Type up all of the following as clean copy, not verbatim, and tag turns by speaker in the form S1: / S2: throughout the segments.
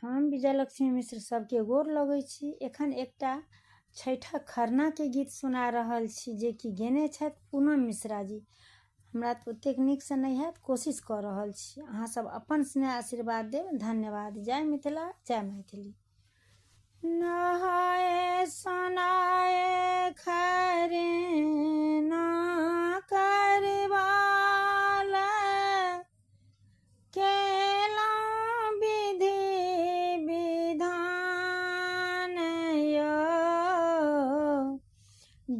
S1: हम विजयलक्ष्मी मिश्र सबके गोर लगै छी। एखन एकटा छठिक खरनाके गीत सुना रहल छी जे कि गेने छथि पूनम मिश्रा जी। हमरा तऽ ओतेक नीकसँ नहि हैत, कोशिश कऽ रहल छी। अहाँ सब अपन स्नेह आशीर्वाद देब। धन्यवाद। जय मिथिला, जय मैथिली। नहाए सोनाए खरना करवाला केलहुँ विधि विधान यो,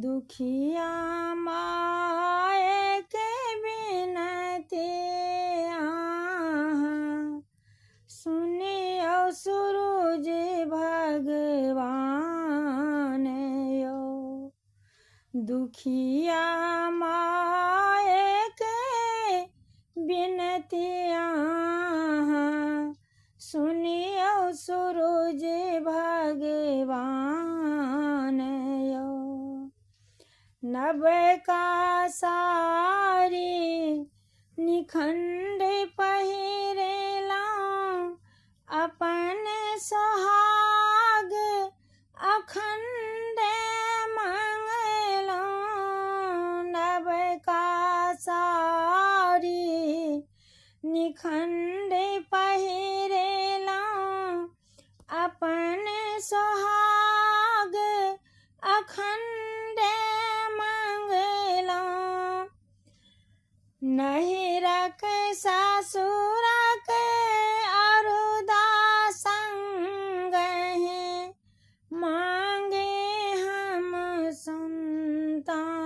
S1: दुखिया माय के बिनती अहाँ सुनियो सूरज भगवान यो, दुखिया माय के बिनती अहाँ सुनियो सूरज भगवान यो। नवका साड़ी निखंड पहिरेलहुँ, अपन सोहाग अखंड मंगलहुँ। नवका साड़ी निखंड पहिरेलहुँ, अपन सोहाग अखंड मंगलहुँ। नहिरक सासुरक अरुदा संगहि मांगे हम संतान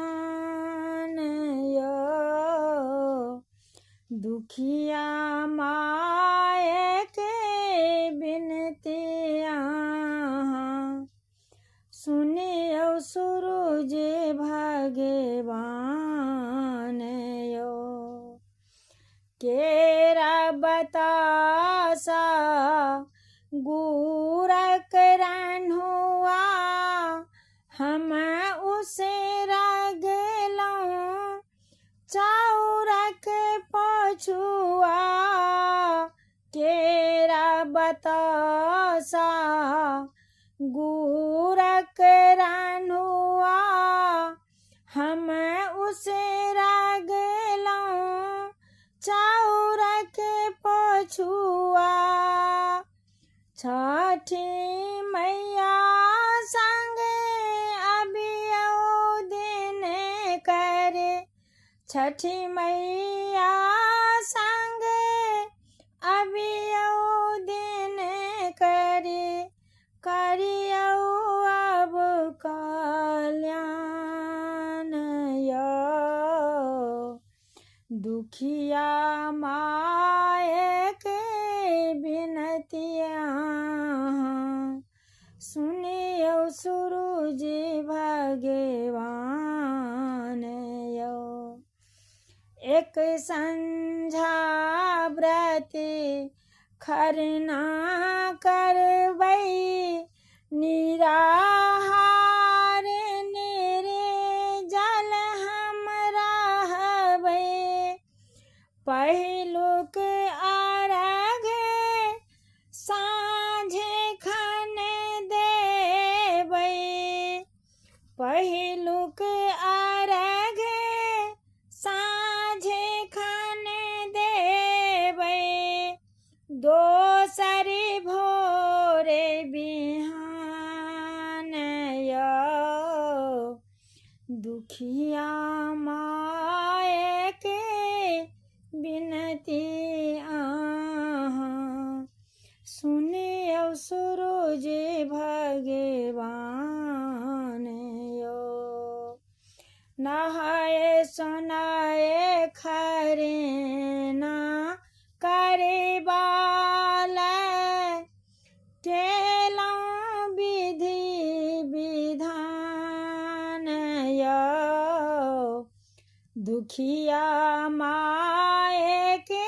S1: यो, दुखिया माय के बिनती अहाँ सुनियो सूरज भगवान यो। केरा बतासा गुरक रन्हुआ हम उसे रगलहुँ, चाउरक पछुआ। केरा बतासा गुरक रन्हुआ हम उसे रगलहुँ, चाउरक पछुआ। छठी मैया संग अबियौ दिन करे, छठी मैया संग अबियौ दिन करे, करियौ अब कल्याण यो, दुखिया माय के बिनती अहाँ सुनियो सूरज भगवान यो। एक संझा व्रती खरना करबै, निराहार निर्जल हम रहबै। पहिलुक अर्घ साँझे खन देबै, पहिलुक अर्घ साँझे खन देबै, दोसर भोरे बिहान यो, दुखिया माय के बिनती अहाँ सुनियो सूरज भगवान यो। नहाए सोनाए खरना करवाला केलहुँ विधि विधान यो, दुखिया माय के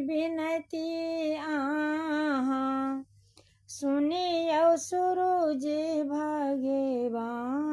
S1: बिनती अहाँ सुनियो सूरज भगवान।